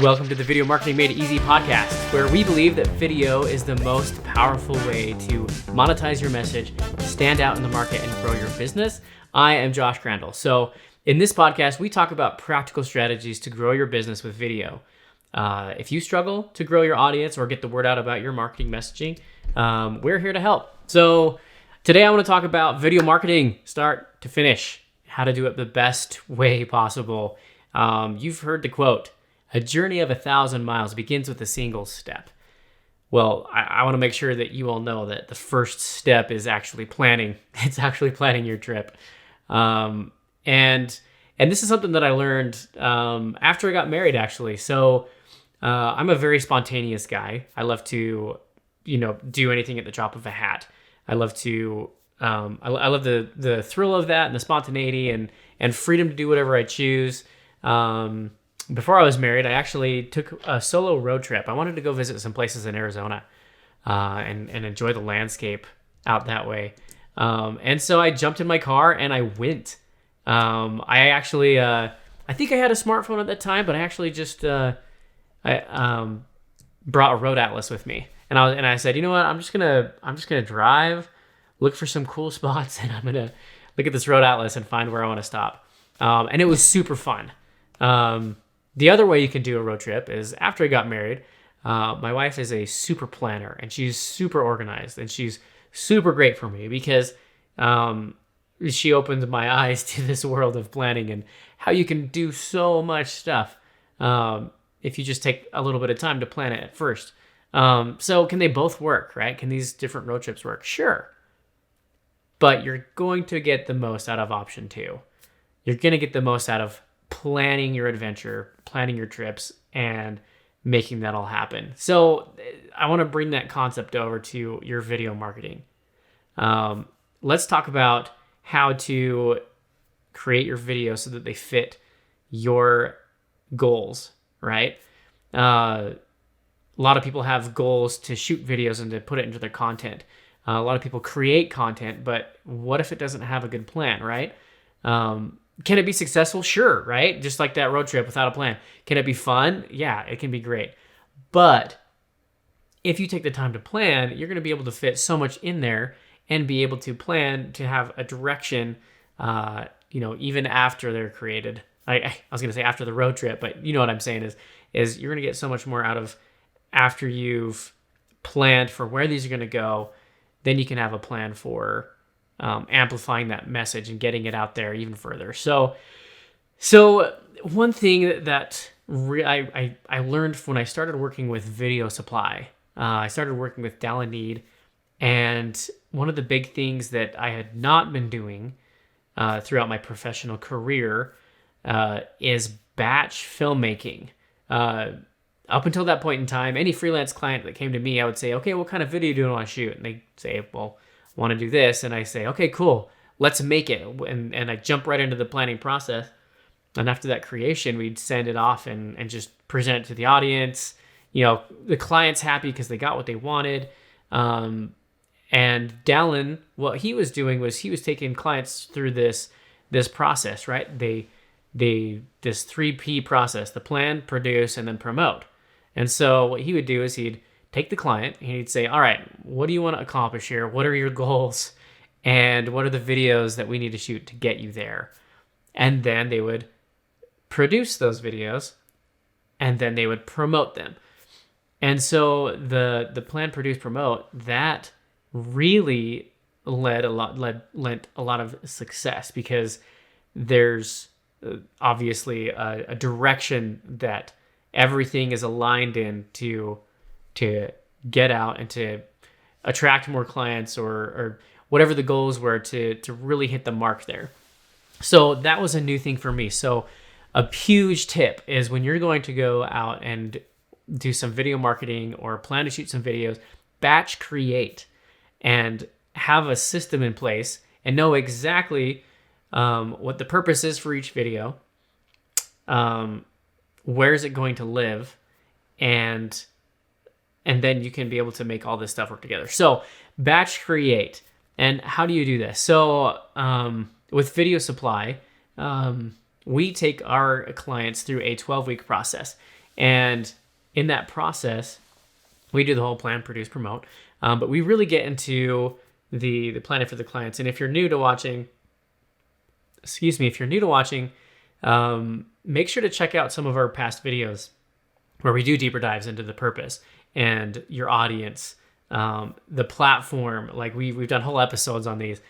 Welcome to the Video Marketing Made Easy podcast, where we believe that video is the most powerful way to monetize your message, stand out in the market, and grow your business. I am Josh Crandall. So in this podcast, we talk about practical strategies to grow your business with video. If you struggle to grow your audience or get the word out about your marketing messaging, we're here to help. So today I want to talk about video marketing, start to finish, how to do it the best way possible. You've heard the quote, "A journey of 1,000 miles begins with a single step." Well, I want to make sure that you all know that the first step is actually planning. It's actually planning your trip. And this is something that I learned after I got married, actually. So I'm a very spontaneous guy. I love to, do anything at the drop of a hat. I love to, I love the thrill of that and the spontaneity and freedom to do whatever I choose. Before I was married, I actually took a solo road trip. I wanted to go visit some places in Arizona and enjoy the landscape out that way. And so I jumped in my car and I went. I actually, I think I had a smartphone at that time, but I actually just brought a road atlas with me. And I said, you know what? I'm just gonna drive, look for some cool spots, and I'm gonna look at this road atlas and find where I want to stop. And it was super fun. The other way you can do a road trip is after I got married, my wife is a super planner and she's super organized and she's super great for me because she opened my eyes to this world of planning and how you can do so much stuff if you just take a little bit of time to plan it at first. So can they both work, right? Can these different road trips work? Sure. But you're going to get the most out of option 2. You're going to get the most out of planning your adventure, planning your trips, and making that all happen. So I want to bring that concept over to your video marketing. Let's talk about how to create your videos so that they fit your goals, right? A lot of people have goals to shoot videos and to put it into their content. A lot of people create content, but what if it doesn't have a good plan, right? Can it be successful? Sure, right? Just like that road trip without a plan. Can it be fun? Yeah, it can be great. But if you take the time to plan, you're going to be able to fit so much in there and be able to plan to have a direction, even after they're created. I was going to say after the road trip, but you know what I'm saying is you're going to get so much more out of after you've planned for where these are going to go, then you can have a plan for amplifying that message and getting it out there even further. So one thing that I learned when I started working with Video Supply, I started working with Dallin Need, and one of the big things that I had not been doing throughout my professional career is batch filmmaking. Up until that point in time, any freelance client that came to me, I would say, okay, what kind of video do you want to shoot? And they say, well, want to do this, and I say, okay, cool, let's make it, and I jump right into the planning process. And after that creation, we'd send it off and just present it to the audience. The client's happy because they got what they wanted. And Dallin, what he was doing was he was taking clients through this process, right? This 3P process: the plan, produce, and then promote. And so what he would do is he'd take the client and he'd say, all right, what do you want to accomplish here? What are your goals? And what are the videos that we need to shoot to get you there? And then they would produce those videos and then they would promote them. And so the plan, produce, promote, that really lent a lot of success because there's obviously a direction that everything is aligned in to get out and to attract more clients or whatever the goals were to really hit the mark there. So that was a new thing for me. So a huge tip is when you're going to go out and do some video marketing or plan to shoot some videos, batch create and have a system in place and know exactly what the purpose is for each video, where is it going to live, and then you can be able to make all this stuff work together. So batch create. And how do you do this? So with Video Supply, we take our clients through a 12-week process. And in that process, we do the whole plan, produce, promote. But we really get into the planning for the clients. And if you're new to watching, make sure to check out some of our past videos where we do deeper dives into the purpose and your audience, the platform. Like we've done whole episodes on these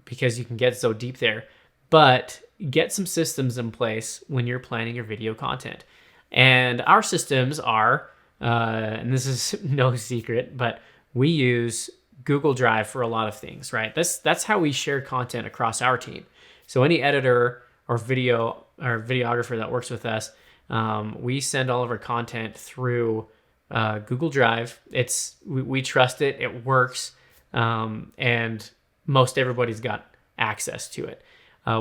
because you can get so deep there. But get some systems in place when you're planning your video content. And our systems are, and this is no secret, but we use Google Drive for a lot of things, right? That's how we share content across our team. So any editor or videographer that works with us, we send all of our content through Google Drive. We trust it. It works, and most everybody's got access to it.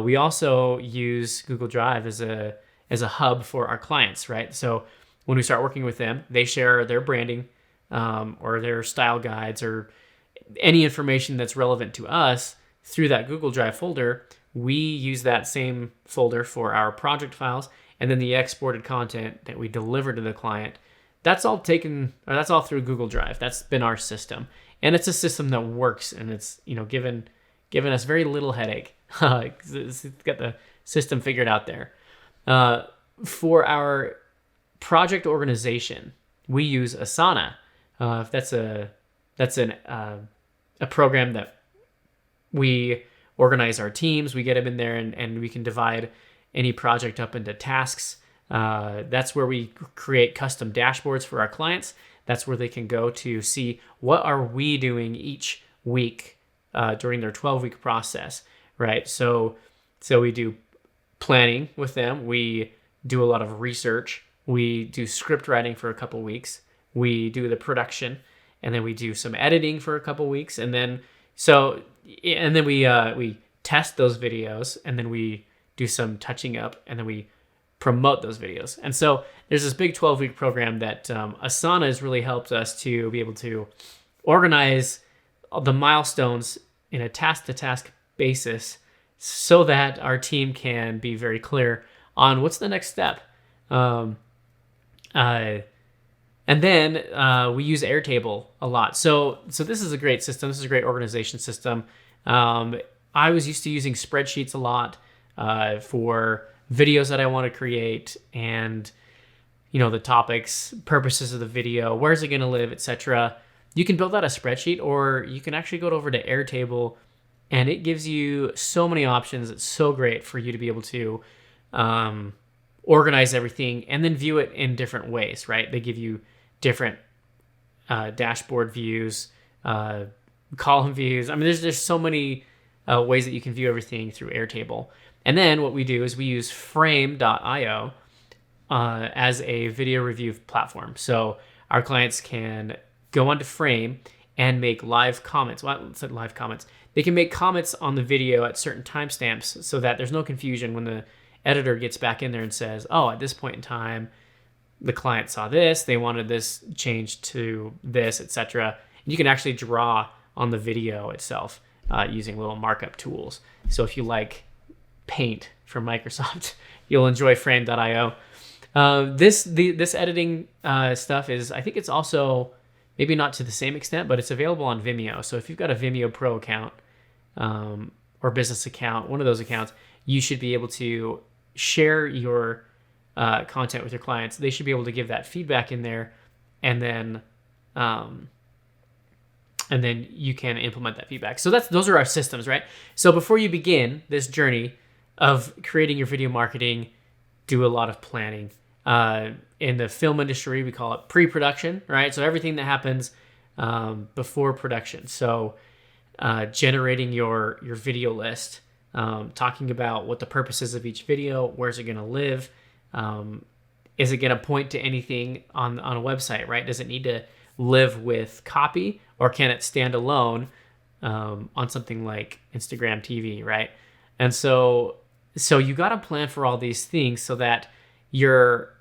We also use Google Drive as a hub for our clients, right? So when we start working with them, they share their branding or their style guides or any information that's relevant to us through that Google Drive folder. We use that same folder for our project files, and then the exported content that we deliver to the client, that's all through Google Drive. That's been our system, and it's a system that works, and it's given us very little headache. It's got the system figured out there. For our project organization, we use Asana. That's a program that we organize our teams. We get them in there, and we can divide any project up into tasks. That's where we create custom dashboards for our clients. That's where they can go to see what are we doing each week during their 12-week process, right? So we do planning with them. We do a lot of research. We do script writing for a couple weeks. We do the production, and then we do some editing for a couple weeks, and then we test those videos, and then we do some touching up, and then we promote those videos. And so there's this big 12-week program that Asana has really helped us to be able to organize the milestones in a task-to-task basis so that our team can be very clear on what's the next step. And then we use Airtable a lot. So this is a great system. This is a great organization system. I was used to using spreadsheets a lot for videos that I want to create, and the topics, purposes of the video, where's it going to live, etc. You can build out a spreadsheet, or you can actually go over to Airtable, and it gives you so many options. It's so great for you to be able to organize everything and then view it in different ways, right? They give you different dashboard views, column views. I mean, there's so many ways that you can view everything through Airtable. And then what we do is we use Frame.io as a video review platform. So our clients can go onto Frame and make live comments. Well, let's say live comments. They can make comments on the video at certain timestamps so that there's no confusion when the editor gets back in there and says, oh, at this point in time, the client saw this, they wanted this changed to this, etc. And you can actually draw on the video itself using little markup tools. So if you like Paint from Microsoft, you'll enjoy Frame.io. This editing stuff is, I think it's also maybe not to the same extent, but it's available on Vimeo. So if you've got a Vimeo Pro account or business account, one of those accounts, you should be able to share your content with your clients. They should be able to give that feedback in there, and then you can implement that feedback. So those are our systems, right? So before you begin this journey of creating your video marketing, do a lot of planning. In the film industry, we call it pre-production, right? So everything that happens before production. So generating your video list, talking about what the purpose is of each video, where's it going to live, is it going to point to anything on a website, right? Does it need to live with copy, or can it stand alone on something like Instagram TV, right? And so you got to plan for all these things so that you're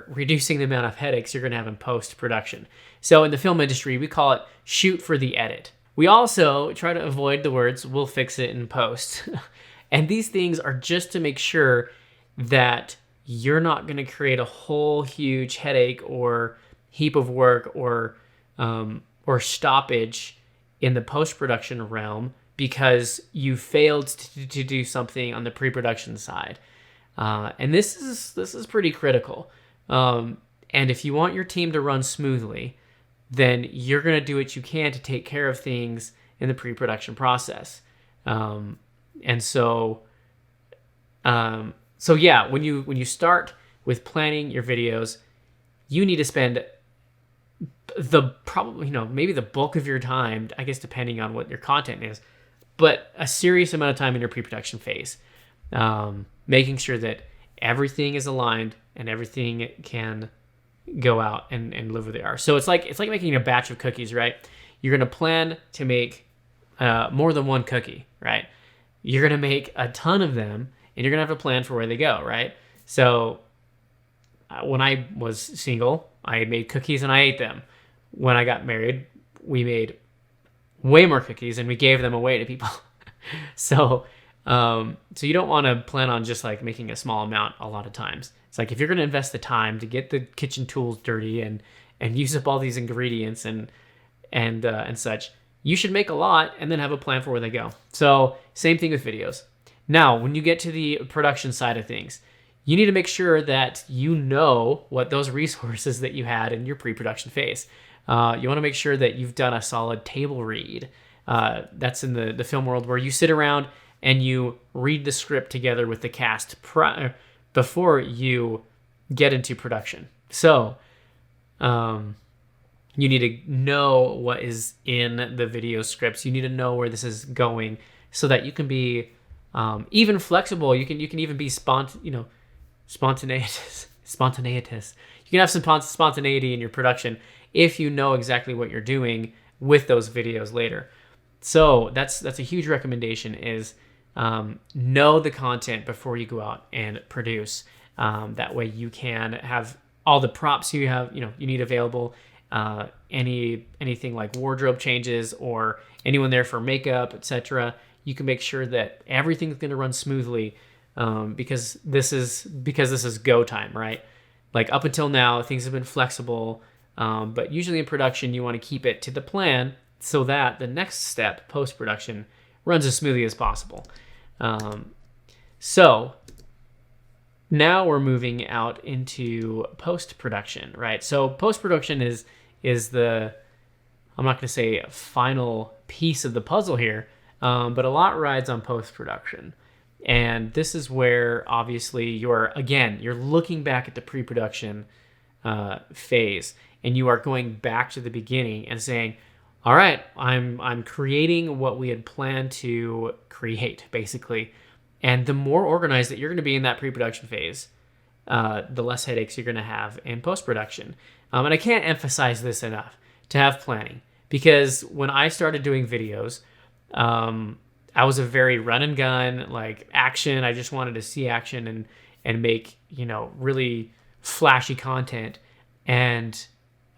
reducing the amount of headaches you're going to have in post-production. So in the film industry, we call it shoot for the edit. We also try to avoid the words, we'll fix it in post. And these things are just to make sure that you're not going to create a whole huge headache or heap of work or stoppage in the post-production realm because you failed to do something on the pre-production side. And this is pretty critical. And if you want your team to run smoothly, then you're going to do what you can to take care of things in the pre-production process. So yeah, when you start with planning your videos, you need to spend maybe the bulk of your time, I guess depending on what your content is, but a serious amount of time in your pre-production phase, making sure that everything is aligned and everything can go out and live where they are. So it's like making a batch of cookies, right? You're going to plan to make more than one cookie, right? You're going to make a ton of them, and you're going to have a plan for where they go, right? So when I was single, I made cookies and I ate them. When I got married, we made way more cookies and we gave them away to people. So you don't want to plan on just like making a small amount a lot of times. It's like if you're going to invest the time to get the kitchen tools dirty and use up all these ingredients and such, you should make a lot and then have a plan for where they go. So same thing with videos. Now, when you get to the production side of things, you need to make sure that you know what those resources that you had in your pre-production phase. You want to make sure that you've done a solid table read. That's in the film world where you sit around and you read the script together with the cast before you get into production. So you need to know what is in the video scripts. You need to know where this is going so that you can be even flexible. You can even be spontaneous. You can have some spontaneity in your production if you know exactly what you're doing with those videos later. So that's a huge recommendation is know the content before you go out and produce. That way you can have all the props you need available. Anything like wardrobe changes or anyone there for makeup, etc. You can make sure that everything's going to run smoothly because this is go time, right? Like up until now, things have been flexible, but usually in production, you want to keep it to the plan so that the next step, post-production, runs as smoothly as possible. So now we're moving out into post-production, right? So post-production is the, I'm not going to say final piece of the puzzle here, but a lot rides on post-production. And this is where obviously you're looking back at the pre-production phase and you are going back to the beginning and saying, all right, I'm creating what we had planned to create, basically. And the more organized that you're going to be in that pre-production phase, the less headaches you're going to have in post-production. And I can't emphasize this enough, to have planning. Because when I started doing videos, I was a very run and gun, like action. I just wanted to see action and make, really flashy content. And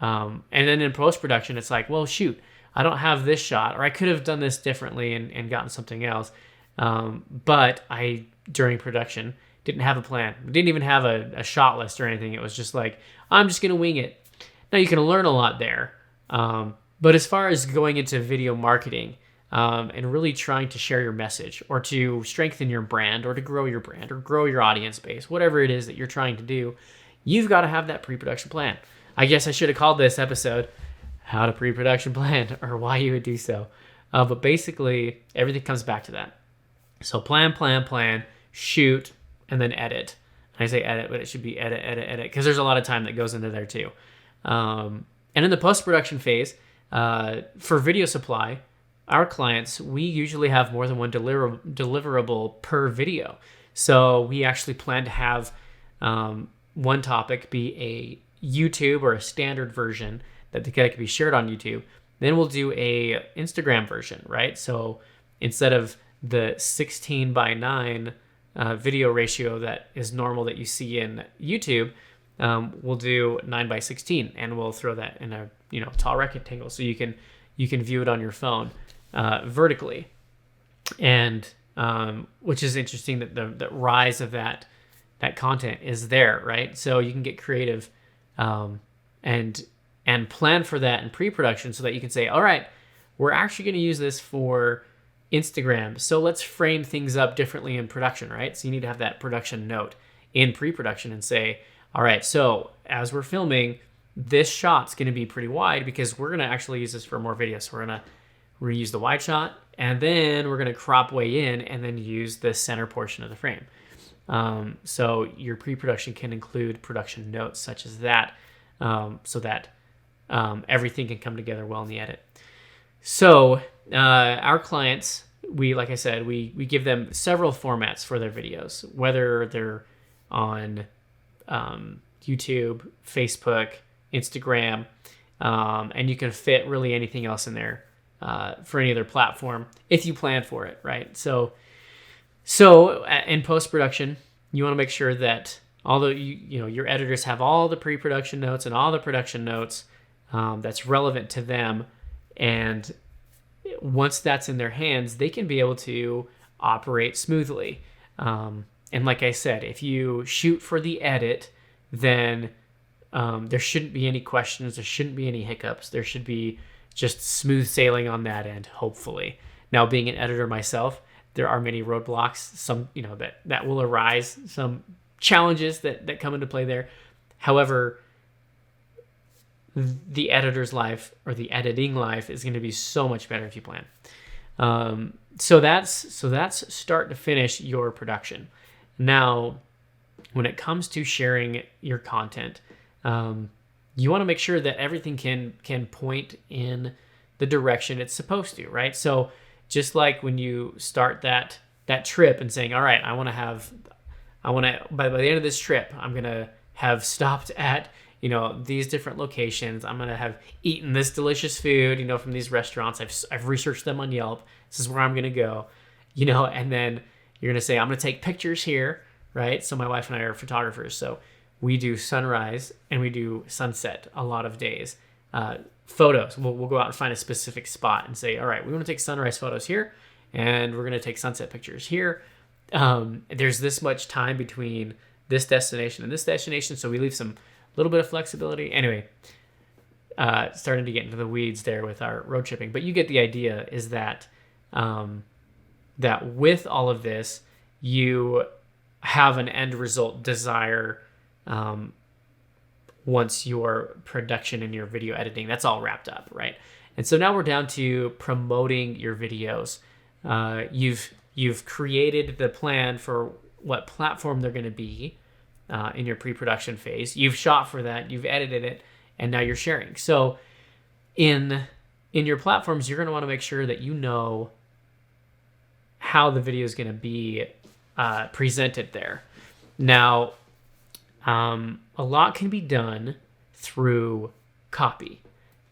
then in post-production, it's like, well, shoot, I don't have this shot, or I could have done this differently and gotten something else. But I, during production, didn't have a plan. Didn't even have a shot list or anything. It was just like, I'm just going to wing it. Now you can learn a lot there. But as far as going into video marketing, and really trying to share your message or to strengthen your brand or to grow your brand or grow your audience base, whatever it is that you're trying to do, you've got to have that pre-production plan. I guess I should have called this episode How to Pre-Production Plan or Why You Would Do So. But basically, everything comes back to that. So plan, shoot, and then edit. I say edit, but it should be edit, because there's a lot of time that goes into there too. And in the post-production phase, for Video Supply, our clients, we usually have more than one deliverable per video. So we actually plan to have one topic be a YouTube or a standard version that can be shared on YouTube. Then we'll do a Instagram version, right? So instead of the 16:9 video ratio that is normal that you see in YouTube, we'll do 9:16, and we'll throw that in a tall rectangle so you can view it on your phone vertically. And which is interesting that the rise of that that content is there, right? So you can get creative, and plan for that in pre-production so that you can say, all right, we're actually going to use this for Instagram. So let's frame things up differently in production, right? So you need to have that production note in pre-production and say, all right, so as we're filming, this shot's going to be pretty wide because we're going to actually use this for more videos. So we're going to use the wide shot, and then we're going to crop way in and then use the center portion of the frame. So your pre-production can include production notes such as that, so that everything can come together well in the edit. So our clients, like I said, we give them several formats for their videos, whether they're on YouTube, Facebook, Instagram, and you can fit really anything else in there for any other platform if you plan for it, right? So in post-production, you want to make sure that although your editors have all the pre-production notes and all the production notes that's relevant to them, and once that's in their hands, they can be able to operate smoothly. And like I said, if you shoot for the edit, then there shouldn't be any questions. There shouldn't be any hiccups. There should be just smooth sailing on that end, hopefully. Now, being an editor myself, there are many roadblocks, some that will arise, some challenges that come into play there. However, the editor's life or the editing life is going to be so much better if you plan. So that's start to finish your production. Now, when it comes to sharing your content, you want to make sure that everything can point in the direction it's supposed to, right? So just like when you start that trip and saying, all right, I want to by the end of this trip, I'm going to have stopped at these different locations. I'm going to have eaten this delicious food, from these restaurants. I've researched them on Yelp. This is where I'm going to go, and then you're going to say, I'm going to take pictures here, right? So my wife and I are photographers. So we do sunrise and we do sunset a lot of days. Photos, we'll go out and find a specific spot and say, all right, we want to take sunrise photos here, and we're going to take sunset pictures here. There's this much time between this destination and this destination, so we leave some little bit of flexibility. Anyway, starting to get into the weeds there with our road tripping, but you get the idea. Is that that with all of this, you have an end result desire once your production and your video editing, that's all wrapped up, right? And so now we're down to promoting your videos. You've created the plan for what platform they're going to be in your pre-production phase. You've shot for that, you've edited it, and now you're sharing. So in your platforms, you're going to want to make sure that you know how the video is going to be presented there. Now, a lot can be done through copy.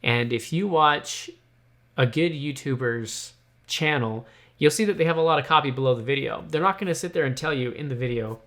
And if you watch a good YouTuber's channel, you'll see that they have a lot of copy below the video. They're not going to sit there and tell you in the video,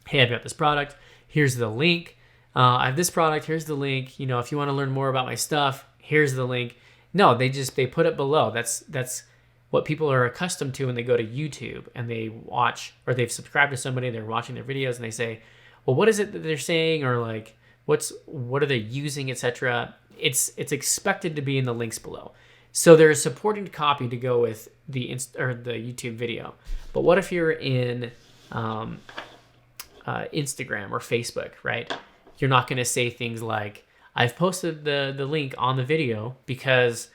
hey, I've got this product, here's the link. I have this product, here's the link. If you want to learn more about my stuff, here's the link. No, they put it below. That's what people are accustomed to when they go to YouTube and they watch, or they've subscribed to somebody, they're watching their videos, and they say, well, what is it that they're saying, or like what are they using, etc. It's expected to be in the links below. So there's supporting copy to go with the YouTube video. But what if you're in Instagram or Facebook, right? You're not going to say things like, I've posted the link on the video, because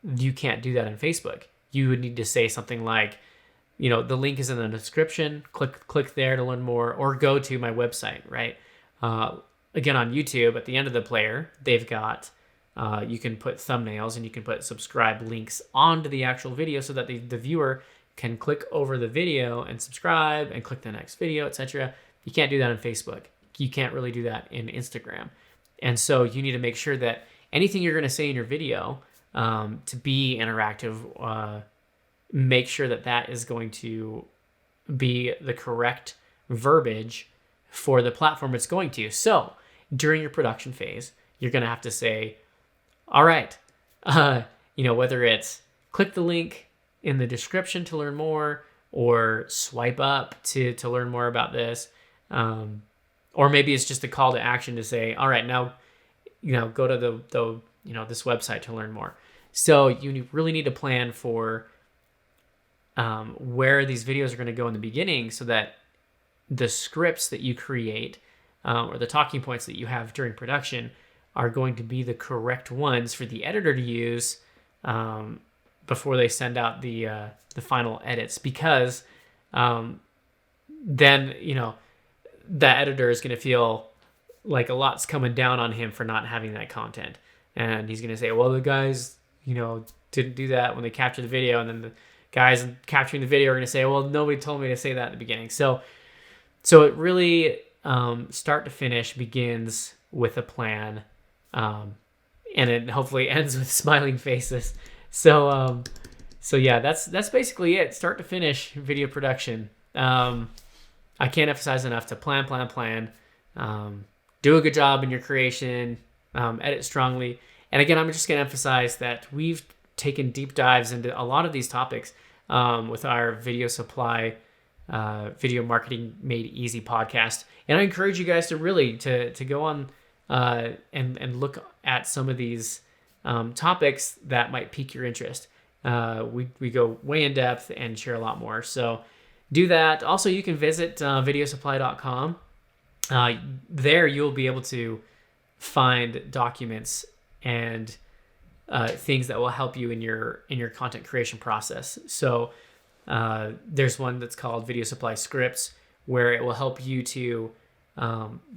you can't do that on Facebook. You would need to say something like, the link is in the description, click there to learn more, or go to my website, right? Again, on YouTube, at the end of the player, they've got, you can put thumbnails and you can put subscribe links onto the actual video so that the viewer can click over the video and subscribe and click the next video, etc. You can't do that on Facebook. You can't really do that in Instagram. And so you need to make sure that anything you're going to say in your video to be interactive, make sure that is going to be the correct verbiage for the platform it's going to. So during your production phase, you're going to have to say, all right, whether it's click the link in the description to learn more, or swipe up to learn more about this, Or maybe it's just a call to action to say, all right, now, go to the this website to learn more. So you really need to plan for where these videos are going to go in the beginning, so that the scripts that you create or the talking points that you have during production are going to be the correct ones for the editor to use before they send out the final edits, because then the editor is going to feel like a lot's coming down on him for not having that content, and he's going to say, well, the guys didn't do that when they captured the video, and then the guys capturing the video are going to say, well, nobody told me to say that at the beginning. So it really start to finish begins with a plan, and it hopefully ends with smiling faces. So yeah, that's basically it. Start to finish video production. I can't emphasize enough to plan. Do a good job in your creation. Edit strongly. And again, I'm just going to emphasize that we've taken deep dives into a lot of these topics with our Video Supply Video Marketing Made Easy podcast. And I encourage you guys to really to go on and look at some of these topics that might pique your interest. We go way in depth and share a lot more. So do that. Also, you can visit videosupply.com. There you'll be able to find documents and things that will help you in your content creation process. So there's one that's called Video Supply Scripts, where it will help you to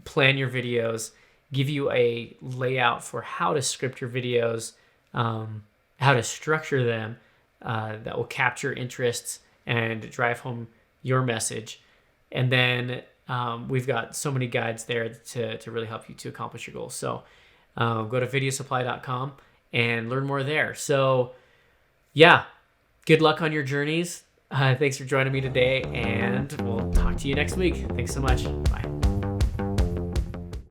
plan your videos, give you a layout for how to script your videos, how to structure them that will capture interests and drive home your message. And then we've got so many guides there to really help you to accomplish your goals. So go to videosupply.com and learn more there. So yeah, good luck on your journeys. Thanks for joining me today, and we'll talk to you next week. Thanks so much. Bye.